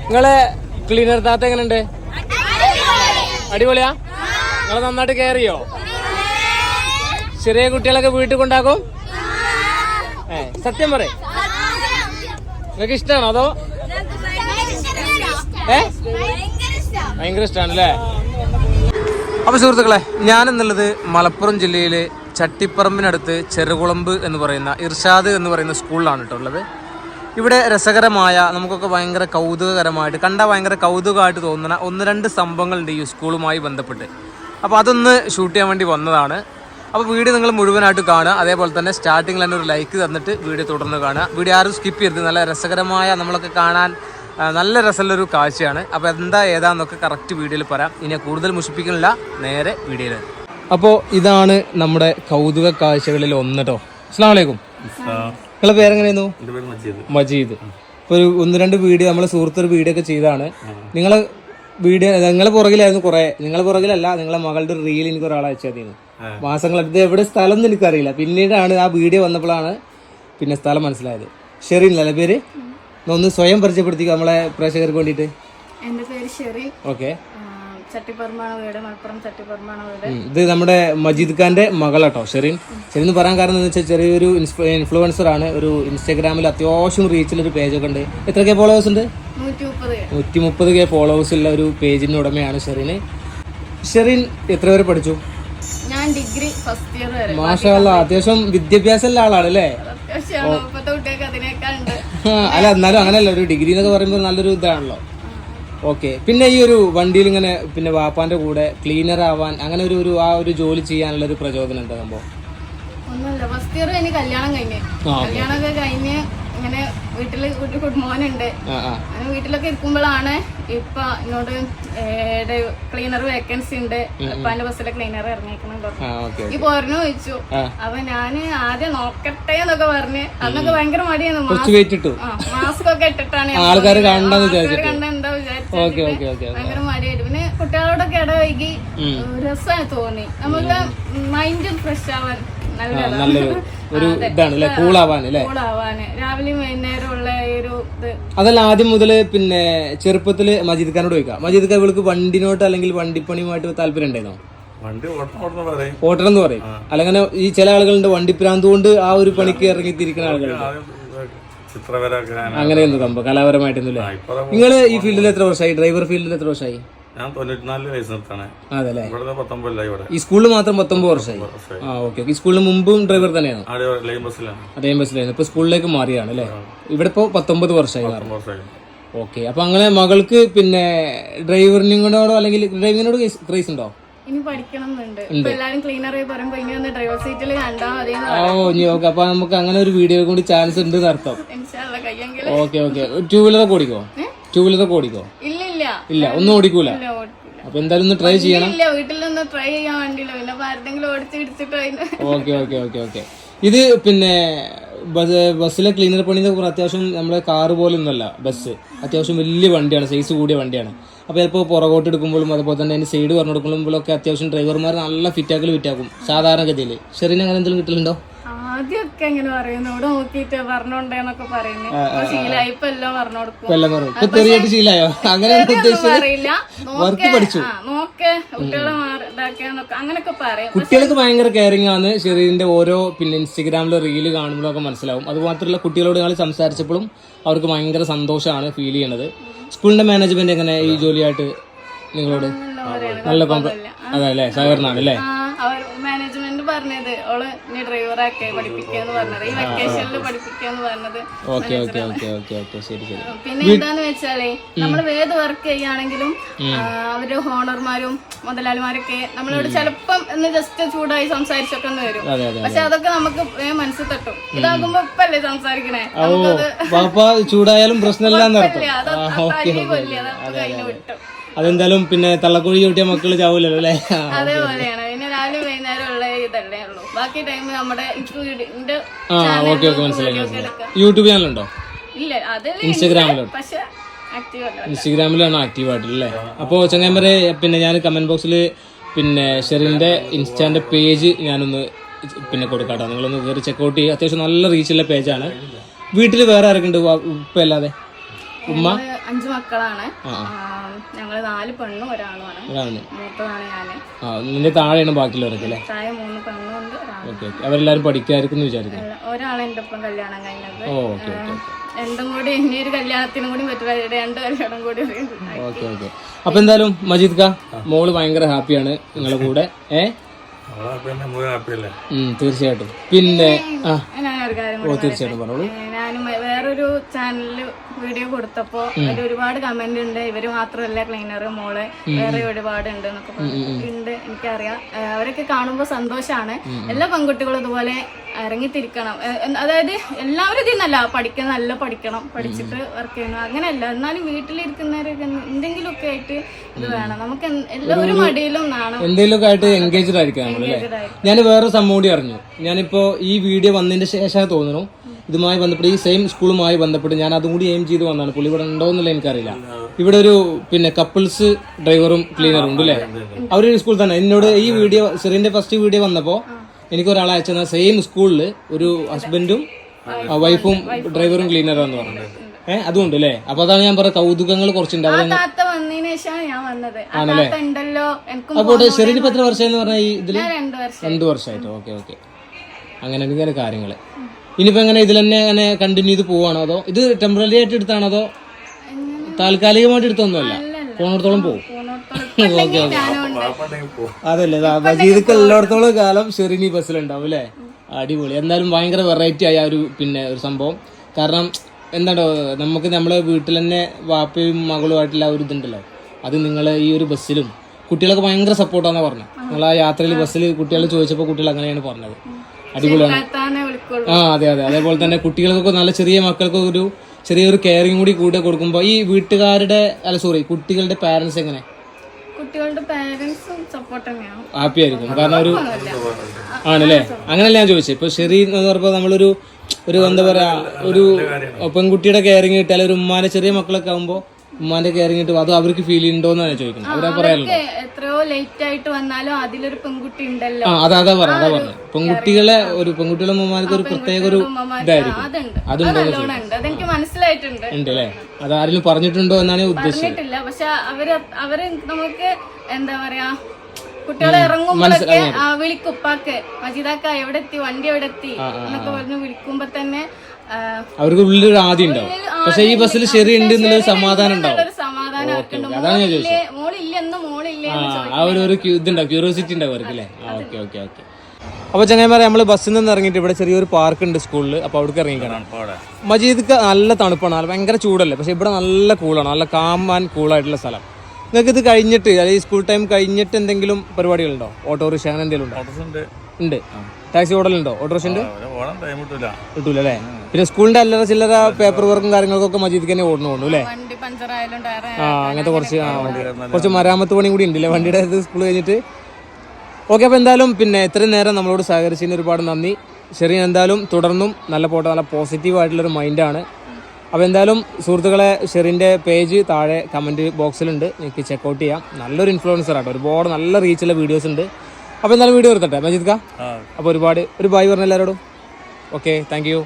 നിങ്ങളെ ക്ലീനർ താത്ത എങ്ങനെയുണ്ട്? അടിപൊളിയാ? നിങ്ങളെ നന്നായിട്ട് കെയർ ചെയ്യോ? ചെറിയ കുട്ടികളൊക്കെ വീട്ടിൽ കൊണ്ടാക്കും? സത്യം പറ, നിങ്ങൾക്ക് ഇഷ്ടമാണോ അതോ? ഭയങ്കര ഇഷ്ടമാണല്ലേ? അപ്പൊ സുഹൃത്തുക്കളെ, ഞാനെന്നുള്ളത് മലപ്പുറം ജില്ലയിലെ ചട്ടിപ്പറമ്പിനടുത്ത് ചെറുകുളമ്പ് എന്ന് പറയുന്ന ഇർഷാദ് എന്ന് പറയുന്ന സ്കൂളിലാണ് കേട്ടോ ഉള്ളത്. ഇവിടെ രസകരമായ, നമുക്കൊക്കെ ഭയങ്കര കൗതുകകരമായിട്ട് കണ്ടാൽ ഭയങ്കര കൗതുകമായിട്ട് തോന്നുന്ന 1-2 സംഭവങ്ങളുണ്ട് ഈ സ്കൂളുമായി ബന്ധപ്പെട്ട്. അപ്പോൾ അതൊന്ന് ഷൂട്ട് ചെയ്യാൻ വേണ്ടി വന്നതാണ്. അപ്പോൾ വീഡിയോ നിങ്ങൾ മുഴുവനായിട്ട് കാണുക. അതേപോലെ തന്നെ സ്റ്റാർട്ടിങ്ങിൽ തന്നെ ഒരു ലൈക്ക് തന്നിട്ട് വീഡിയോ തുടർന്ന് കാണുക. വീഡിയോ ആരും സ്കിപ്പ് ചെയ്യരുത്. നല്ല രസകരമായ, നമ്മളൊക്കെ കാണാൻ നല്ല രസമുള്ളൊരു കാഴ്ചയാണ്. അപ്പോൾ എന്താ ഏതാന്നൊക്കെ കറക്റ്റ് വീഡിയോയിൽ പറയാം. ഇനി കൂടുതൽ മുഷിപ്പിക്കുന്നില്ല, നേരെ വീഡിയോയിൽ. അപ്പോൾ ഇതാണ് നമ്മുടെ കൗതുക കാഴ്ചകളിൽ ഒന്ന് കേട്ടോ. അസ്സലാമു അലൈക്കും. നിങ്ങളെ പേരെങ്ങനെയായിരുന്നു? മജീദ്. ഇപ്പോൾ ഒരു 1-2 വീഡിയോ നമ്മളെ സുഹൃത്തൊരു വീഡിയോ ഒക്കെ ചെയ്താണ്. നിങ്ങളെ വീഡിയോ നിങ്ങളെ പുറകിലായിരുന്നു കുറേ. നിങ്ങളെ പുറകിലല്ല, നിങ്ങളെ മകളുടെ ഒരു റീൽ എനിക്ക് ഒരാൾ അയച്ചു തന്നിരുന്നു മാസങ്ങളടുത്ത്. എവിടെ സ്ഥലം ഒന്നും എനിക്കറിയില്ല. പിന്നീടാണ് ആ വീഡിയോ വന്നപ്പോഴാണ് പിന്നെ സ്ഥലം മനസ്സിലായത്. ഷെറിൻ അല്ലേ പേര്? ഒന്ന് സ്വയം പരിചയപ്പെടുത്തി നമ്മളെ പ്രേക്ഷകർക്ക് വേണ്ടിയിട്ട്. എന്റെ പേര് ഷെറിൻ. ഓക്കെ. ചട്ടിപ്പറമ്പാണ് വീട്, മലപ്പുറം ചട്ടിപ്പറമ്പാണ് വീട്. ഇത് നമ്മുടെ മജീദ് ഖാന്റെ മകളാട്ടോ ഷെറിൻ. ഷെറിൻ എന്ന് പറയാൻ കാരണം എന്താ വെച്ചാൽ ചെറിയൊരു ഇൻഫ്ലുവൻസർ ആണ്. ഒരു ഇൻസ്റ്റാഗ്രാമിൽ അത്യാവശ്യം റീച്ചിലൊരു പേജൊക്കെ ഉണ്ട്. എത്ര ഫോളോവേഴ്സ് ഉണ്ട്? 130K ഫോളോവേഴ്സ് ഉള്ള ഒരു പേജിന്റെ ഉടമയാണ് ഷെറിന്. ഷെറിൻ എത്ര വരെ പഠിച്ചു? ഞാൻ ഡിഗ്രി ഫസ്റ്റ് ഇയർ വരെ. മാഷാ അല്ലാഹ്, അത്യാവശ്യം വിദ്യാഭ്യാസമുള്ള ആളാണ് അല്ലേ? അല്ല, എന്നാലും അങ്ങനെയല്ല, ഒരു ഡിഗ്രി എന്നൊക്കെ പറയുമ്പോൾ നല്ലൊരു ഇതാണല്ലോ. ഓക്കെ. പിന്നെ ഈ ഒരു വണ്ടിയിൽ ഇങ്ങനെ പിന്നെ വാപ്പാന്റെ കൂടെ ക്ലീനർ ആവാൻ അങ്ങനെ ഒരു ജോലി ചെയ്യാനുള്ള ഒരു പ്രചോദനം എന്താ സംഭവം? ഒന്നുമില്ല, ഫസ്റ്റ് ഇയർ കഴിഞ്ഞ് കല്യാണമൊക്കെ കഴിഞ്ഞ് ഇങ്ങനെ വീട്ടില് ഒരു കുടുംബനുണ്ട്. വീട്ടിലൊക്കെ ഇരിക്കുമ്പോഴാണ് ഇപ്പൊ ഇങ്ങോട്ട് ക്ലീനർ വേക്കൻസി ഉണ്ട്, ഇപ്പൊ എന്റെ ബസ്സിലെ ക്ലീനർ ഇറങ്ങിക്കണുണ്ടോ ഈ പോരനു ചോദിച്ചു. അപ്പൊ ഞാന് ആദ്യം നോക്കട്ടെ എന്നൊക്കെ പറഞ്ഞ്, അന്നൊക്കെ ഭയങ്കര മടിയാണ്. മാസ്ക് ഒക്കെ ഇട്ടിട്ടാണ് കണ്ടെന്താ വിചാരിച്ചത്. ഭയങ്കര മടിയായിട്ട് പിന്നെ കുട്ടികളോടൊക്കെ ഇടവൈകി രസമായി തോന്നി. നമുക്ക് മൈൻഡ് ഫ്രഷ് ആവാൻ രാവിലെയും വൈകുന്നേരം ഉള്ള ഒരു ഇത്. അതല്ല, ആദ്യം മുതല് പിന്നെ ചെറുപ്പത്തില് മജീദ് ഖാനോട് ചോദിക്കാം. മജീദ് ഖാൻ ഇവൾക്ക് വണ്ടിനോട്ട് അല്ലെങ്കിൽ വണ്ടിപ്പണിയുമായിട്ട് താല്പര്യം ഉണ്ടായിരുന്നോ? ഓട്ടണം എന്ന് പറയും. അല്ലെങ്കിൽ ഈ ചില ആളുകളുണ്ട് വണ്ടിപ്രാന്ത് കൊണ്ട് ആ ഒരു പണിക്ക് ഇറങ്ങിത്തിരിക്കുന്ന ആളുകളുണ്ട്. അങ്ങനെയൊന്നും സംഭവം കലാപരമായിട്ടൊന്നുമില്ല. നിങ്ങള് ഈ ഫീൽഡിൽ എത്ര വർഷമായി? ഡ്രൈവർ ഫീൽഡിൽ എത്ര വർഷമായി? ഞാൻ 94 വയസ്സാണ്. അതല്ലേ? ഇവിടെ 19 ഇവിടെ. ഈ സ്കൂളിൽ മാത്രം 19 വർഷമായി. ഓക്കെ. ഈ സ്കൂളിന് മുമ്പും ഡ്രൈവർ തന്നെയാണോ? അതേ ബസ്സിലായിരുന്നു. ഇപ്പൊ സ്കൂളിലേക്ക് മാറിയാണ് അല്ലേ? ഇവിടെ ഇപ്പൊ 19 വർഷമായി. ഓക്കെ. അപ്പൊ അങ്ങനെ മകൾക്ക് പിന്നെ ഡ്രൈവറിനോടോ അല്ലെങ്കിൽ ഡ്രൈവിങ്ങിനോട് ക്രേസ് ഉണ്ടോ? ഇനി പഠിക്കണമെന്നുണ്ട്. എല്ലാരും ക്ലീനർ പറയുമ്പോ ഇനി ഒന്ന് ഡ്രൈവർ സീറ്റിൽ കണ്ടാ മതി. ഓക്കെ. അപ്പൊ നമുക്ക് അങ്ങനെ ഒരു വീഡിയോ കൂടി ചാൻസ് ഉണ്ട് അർത്ഥം. ഓക്കെ. 2 വീലറൊക്കെ ഓടിക്കോ? 2 വീലറൊക്കെ ഓടിക്കോ? ഇല്ല, ഒന്നും ഓടിക്കൂല. അപ്പൊ എന്തായാലും ഒന്ന് ട്രൈ ചെയ്യണം. വീട്ടിലൊന്നും ട്രൈ ചെയ്യാൻ വേണ്ടിയില്ല, പിന്നെ ആരുടെങ്കിലും ഓടിച്ചിട്ട്. ഓക്കെ. ഇത് പിന്നെ ബസ്സിലെ ക്ലീനർ പണി അത്യാവശ്യം നമ്മുടെ കാറ് പോലെ ഒന്നുമല്ല ബസ്. അത്യാവശ്യം വലിയ വണ്ടിയാണ്, സൈസ് കൂടിയ വണ്ടിയാണ്. അപ്പോൾ ചിലപ്പോൾ പുറകോട്ട് എടുക്കുമ്പോഴും അതുപോലെ തന്നെ അതിന് സൈഡ് പറഞ്ഞു കൊടുക്കുമ്പോഴൊക്കെ അത്യാവശ്യം ഡ്രൈവർമാർ നല്ല ഫിറ്റാക്കും സാധാരണഗതിയിൽ. ഷെറിന് അങ്ങനെ എന്തെങ്കിലും കിട്ടലുണ്ടോ? ആദ്യമൊക്കെ എങ്ങനെ പറയുന്നു, ഇവിടെ നോക്കിട്ട് പറഞ്ഞോണ്ടേന്നൊക്കെ പറയുന്നു. ശീലായി ഇപ്പൊ എല്ലാം പറഞ്ഞു കൊടുക്കും. ശീലായോ? അങ്ങനെ അങ്ങനൊക്കെ പറയും. കുട്ടികൾക്ക് ഭയങ്കര കെയറിംഗ് ആണ് ഷെറിന്റെ ഓരോ പിന്നെ ഇൻസ്റ്റഗ്രാമിലെ റീല് കാണുമ്പോഴൊക്കെ മനസ്സിലാവും. അത് മാത്രമല്ല, കുട്ടികളോട് ഞങ്ങൾ സംസാരിച്ചപ്പോഴും അവർക്ക് ഭയങ്കര സന്തോഷമാണ് ഫീൽ ചെയ്യണത്. സ്കൂളിന്റെ മാനേജ്മെന്റ് എങ്ങനെ ഈ ജോലിയായിട്ട് നിങ്ങളോട്? നല്ല അതല്ലേ, സഹകരണമാണ് അല്ലേ? മാനേജ്മെന്റ് പറഞ്ഞത് ഓള് നീ ഡ്രൈവറാക്കെ പഠിപ്പിക്കാന്ന് പറഞ്ഞത്, ഈ വെക്കേഷനിൽ പഠിപ്പിക്കാന്ന് പറഞ്ഞത്. പിന്നെ എന്താന്ന് വെച്ചാലേ നമ്മള് ഏത് വർക്ക് ചെയ്യുകയാണെങ്കിലും അവര് ഓണർമാരും മുതലാളിമാരൊക്കെ നമ്മളോട് ചിലപ്പം എന്ന് ജസ്റ്റ് ചൂടായി സംസാരിച്ചൊക്കെ ഒന്ന് വരും. പക്ഷെ അതൊക്കെ നമുക്ക് മനസ്സിൽ തട്ടും. ഇതാകുമ്പോ ഇപ്പല്ലേ സംസാരിക്കണേ, ചൂടായാലും പ്രശ്നമില്ല. അതെന്തായാലും പിന്നെ തള്ളക്കുഴി ചവിട്ടിയ മക്കള് ചാവൂലല്ലോ അല്ലേ? അതേപോലെയാണ്. പിന്നെ രാവിലെ വൈകുന്നേരം ഉള്ള ഇതല്ലേ ഉള്ളൂ. ബാക്കി ടൈം നമ്മുടെ യൂട്യൂബ് ചാനലുണ്ടോ? ഇല്ല, അത് ഇൻസ്റ്റാഗ്രാമിലോ? പക്ഷെ ഇൻസ്റ്റാഗ്രാമിലാണ് ആക്റ്റീവ് ആയിട്ടുള്ളത്. അപ്പോൾ ചങ്ങാമ്പരെ പിന്നെ ഞാൻ കമന്റ് ബോക്സിൽ പിന്നെ ഷെറിന്റെ ഇൻസ്റ്റാന്റെ പേജ് ഞാനൊന്ന് പിന്നെ കൊടുക്കാട്ടോ. നിങ്ങളൊന്ന് കയറി ചെക്കൗട്ട് ചെയ്യുക. അത്യാവശ്യം നല്ല റീച്ചുള്ള പേജാണ്. വീട്ടിൽ വേറെ ആരൊക്കെ ഉണ്ട് ഇപ്പം അല്ലാതെ? ഞങ്ങള് 5 മക്കളാണ്. ഞങ്ങള് 4 പെണ്ണും ഒരാളുമാണ്. മൂത്തതാണ് ഞാന്. നിന്റെ താഴെയാണ് ബാക്കിയുള്ളവരൊക്കെ അല്ലേ? താഴെ 3 പെണ്ണും ഉണ്ട്. അവരെല്ലാരും പഠിക്കായിരിക്കും വിചാരിക്കും. ഒരാളെ എന്റെ ഒപ്പം കല്യാണം കഴിഞ്ഞത്. രണ്ടും കൂടി ഇനി ഒരു കല്യാണത്തിനും കൂടി പറ്റില്ല. 2 കല്യാണം കൂടി. അപ്പൊ എന്തായാലും മജീദ് ക മോള് ഭയങ്കര ഹാപ്പിയാണ് നിങ്ങളെ കൂടെ. തീർച്ചയായിട്ടും. പിന്നെ ഞാനൊരു കാര്യം തീർച്ചയായിട്ടും പറഞ്ഞോളൂ. ഞാനും വേറൊരു ചാനലില് വീഡിയോ കൊടുത്തപ്പോ അതിൽ ഒരുപാട് കമന്റ് ഉണ്ട്. ഇവര് മാത്രമല്ല ക്ലീനർ മോള് വേറെ ഒരുപാട് ഉണ്ട് എന്നൊക്കെ ഉണ്ട്. എനിക്കറിയാം. അവരൊക്കെ കാണുമ്പോ സന്തോഷാണ്. എല്ലാ പെൺകുട്ടികളും ഇതുപോലെ ഇറങ്ങിത്തിരിക്കണം. അതായത് എല്ലാവരും ഇതിന്നല്ല പഠിക്കണം, നല്ല പഠിക്കണം, പഠിച്ചിട്ട് വർക്ക് ചെയ്യണം അങ്ങനെയല്ല. എന്നാലും വീട്ടിലിരിക്കുന്നവരൊക്കെ എന്തെങ്കിലുമൊക്കെ ആയിട്ട് ഇത് വേണം. നമുക്ക് എല്ലാവരും മടിയിലും എന്തെങ്കിലുമൊക്കെ ആയിട്ട് എൻഗേജ്ഡ് ആയിരിക്കാം. ഞാൻ വേറെ സംഭവം കൂടി അറിഞ്ഞു. ഞാനിപ്പോ ഈ വീഡിയോ വന്നതിന്റെ ശേഷം തോന്നുന്നു ഇതുമായി ബന്ധപ്പെട്ട് ഈ സെയിം സ്കൂളുമായി ബന്ധപ്പെട്ട് ഞാൻ അതും കൂടി എയിം ചെയ്ത് വന്നതാണ്. പുള്ളി ഇവിടെ ഉണ്ടോ എന്നുള്ള എനിക്കറിയില്ല. ഇവിടെ ഒരു പിന്നെ കപ്പിൾസ് ഡ്രൈവറും ക്ലീനറും ഉണ്ട് അല്ലേ? അവരൊരു സ്കൂൾ തന്നെ. എന്നോട് ഈ വീഡിയോ സെറിന്റെ ഫസ്റ്റ് വീഡിയോ വന്നപ്പോ എനിക്കൊരാളെ അയച്ചത് സെയിം സ്കൂളിൽ ഒരു ഹസ്ബൻഡും വൈഫും ഡ്രൈവറും ക്ലീനറാന്ന് പറഞ്ഞത്. അതുകൊണ്ട് അല്ലേ? അപ്പൊ അതാണ് ഞാൻ പറഞ്ഞ കൗതുകങ്ങൾ കുറച്ചുണ്ട്. ആണല്ലേ? അപ്പോൾ ഷെറിന് ഇപ്പൊ എത്ര വർഷമായെന്ന് പറഞ്ഞാൽ ഈ ഇതില് 2 വർഷമായിട്ട്. ഓക്കെ. അങ്ങനെ ഇങ്ങനെ കാര്യങ്ങള്. ഇനിയിപ്പോ എങ്ങനെ ഇതിൽ തന്നെ അങ്ങനെ കണ്ടിന്യൂ ചെയ്ത് പോവാണോ, അതോ ഇത് ടെമ്പററി ആയിട്ട് എടുത്താണോ, അതോ താൽക്കാലികമായിട്ട് എടുത്തൊന്നുമല്ല? പോണോടത്തോളം പോകും. അതല്ലേ മജീദ് എല്ലായിടത്തോളം കാലം ഷെറിനി ബസ്സിലുണ്ടാവും അല്ലേ? അടിപൊളി. എന്തായാലും ഭയങ്കര വെറൈറ്റി ആയ ഒരു ഒരു സംഭവം. കാരണം എന്താണോ നമുക്ക് നമ്മളെ വീട്ടിൽ തന്നെ വാപ്പയും മകളുമായിട്ടുള്ള ഒരു ഇതുണ്ടല്ലോ, അത് നിങ്ങൾ ഈ ഒരു ബസ്സിലും കുട്ടികളൊക്കെ ഭയങ്കര സപ്പോർട്ടാണെന്ന് പറഞ്ഞത്. നിങ്ങൾ ആ യാത്രയിൽ ബസ്സിൽ കുട്ടികൾ ചോദിച്ചപ്പോൾ കുട്ടികൾ അങ്ങനെയാണ് പറഞ്ഞത്. അടിപൊളിയാണ്. അതെ. അതേപോലെ തന്നെ കുട്ടികൾക്കൊക്കെ നല്ല ചെറിയ മക്കൾക്കൊക്കെ ഒരു ചെറിയൊരു കെയറിങ് കൂടെ കൊടുക്കുമ്പോൾ ഈ വീട്ടുകാരുടെ കുട്ടികളുടെ പാരന്റ്സ് എങ്ങനെ? കുട്ടികളുടെ പാരന്റ്സും സപ്പോർട്ട് തന്നെയാണ്. ഹാപ്പി ആയിരിക്കും. കാരണം ഒരു ആണല്ലേ? അങ്ങനെയല്ല ഞാൻ ചോദിച്ചത്. ഇപ്പൊ ഷെറി എന്ന് പറയുമ്പോൾ നമ്മളൊരു എന്താ പറയാ ഒരു പെൺകുട്ടിയുടെ കെയറിങ് കിട്ടിയാൽ ഒരു ഉമ്മാന്റെ ചെറിയ മക്കളൊക്കെ ആകുമ്പോൾ ഉമ്മാന്റെ കെയറിങ് കിട്ടും. അത് അവർക്ക് ഫീൽ ഉണ്ടോന്നാണ് ചോദിക്കുന്നത്. അവരാ പറയാറുണ്ട് എത്രയോ ലേറ്റ് ആയിട്ട് വന്നാലും അതിലൊരു പെൺകുട്ടി ഉണ്ടല്ലോ. അതാ പറഞ്ഞത്. പെൺകുട്ടികളെ ഉമ്മമാർക്ക് ഒരു പ്രത്യേക ഒരു ഇതായിരിക്കും. അതെനിക്ക് മനസ്സിലായിട്ടുണ്ട്. ഉണ്ട് അല്ലേ? അത് ആരെങ്കിലും പറഞ്ഞിട്ടുണ്ടോ എന്നാണ് ഉദ്ദേശിച്ചിട്ടില്ല. പക്ഷെ അവര് നമുക്ക് എന്താ പറയാ കുട്ടികളെ ഇറങ്ങുമ്പോഴൊക്കെ വിളിക്കും, ഉപ്പാക്ക് മജീദാക്ക എവിടെ എത്തി, വണ്ടി എവിടെ എത്തി എന്നൊക്കെ പറഞ്ഞ് വിളിക്കുമ്പോ തന്നെ അവർക്ക് ഉള്ളിലൊരു ആദ്യം ഉണ്ടാവും. പക്ഷെ ഈ ബസ്സിൽ ശരി ഉണ്ട് എന്നുള്ളൊരു സമാധാനം ഉണ്ടാവും. അതാണ് ഞാൻ ചോദിച്ചത്. ആ ഒരു ഇതുണ്ടാവും, ക്യൂരിയോസിറ്റി ഉണ്ടാവും അവർക്ക് അല്ലേ? ഓക്കെ. അപ്പൊ ചങ്ങായിമാരെ നമ്മള് ബസ്സിൽ നിന്ന് ഇറങ്ങിയിട്ട് ഇവിടെ ചെറിയൊരു പാർക്ക് ഉണ്ട് സ്കൂളിൽ. അപ്പൊ അവിടേക്ക് ഇറങ്ങിക്കണം. മജീദ്ക്ക് നല്ല തണുപ്പാണ്, ഭയങ്കര ചൂടല്ലേ? പക്ഷെ ഇവിടെ നല്ല കൂളാണ്, നല്ല കാം ആൻഡ് കൂളായിട്ടുള്ള സ്ഥലം. നിങ്ങൾക്ക് ഇത് കഴിഞ്ഞിട്ട് അതായത് സ്കൂൾ ടൈം കഴിഞ്ഞിട്ട് എന്തെങ്കിലും പരിപാടികളുണ്ടോ? ഓട്ടോറിക്ഷ അങ്ങനെ എന്തെങ്കിലും ഉണ്ട്? ടാക്സി ഓടലുണ്ടോ? ഓട്ടോറിക്ഷ ഉണ്ട്? കിട്ടൂല അല്ലേ? പിന്നെ സ്കൂളിന്റെ അല്ലറ ചില്ലറ പേപ്പർ വർക്കും കാര്യങ്ങൾക്കൊക്കെ മജീദ് തന്നെ ഓടുന്നു അല്ലേ? അങ്ങനത്തെ കുറച്ച് മരാമത്ത് പണി കൂടി ഉണ്ടല്ലേ വണ്ടിയുടെ സ്കൂൾ കഴിഞ്ഞിട്ട്? ഓക്കെ. അപ്പോൾ എന്തായാലും പിന്നെ ഇത്രയും നേരം നമ്മളോട് സഹകരിച്ചതിന് ഒരുപാട് നന്ദി. ഷെറിൻ എന്തായാലും തുടർന്നും നല്ല പോസിറ്റീവ് ആയിട്ടുള്ളൊരു മൈൻഡാണ്. അപ്പോൾ എന്തായാലും സുഹൃത്തുക്കളെ ഷെറിൻ്റെ പേജ് താഴെ കമൻറ്റ് ബോക്സിലുണ്ട്, നിങ്ങൾക്ക് ചെക്കൗട്ട് ചെയ്യാം. നല്ലൊരു ഇൻഫ്ലുവൻസർ ആട്ടോ, ഒരുപാട് നല്ല റീച്ചുള്ള വീഡിയോസ് ഉണ്ട്. അപ്പോൾ എന്തായാലും വീഡിയോ എടുത്തട്ടെ മജീദ് ക. അപ്പോൾ ഒരു ബൈ പറഞ്ഞ എല്ലാവരോടും. Okay, thank you.